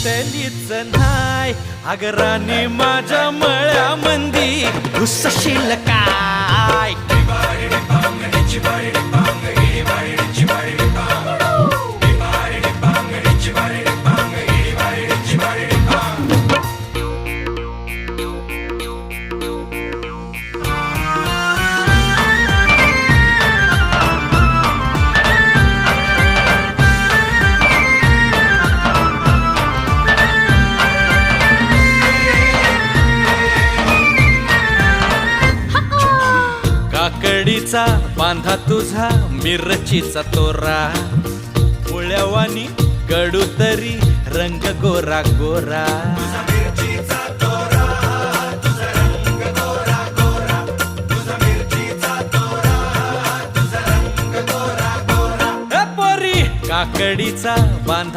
सुटलीच नाय अगराने माझ्या मळ्यामंदी घुसशील काय काकडीचा बांधा तुझा मिरचीचा तोरा मुळ्यावानी कडू तरी रंग गोरा गोरा पोरी काकडीचा बांधा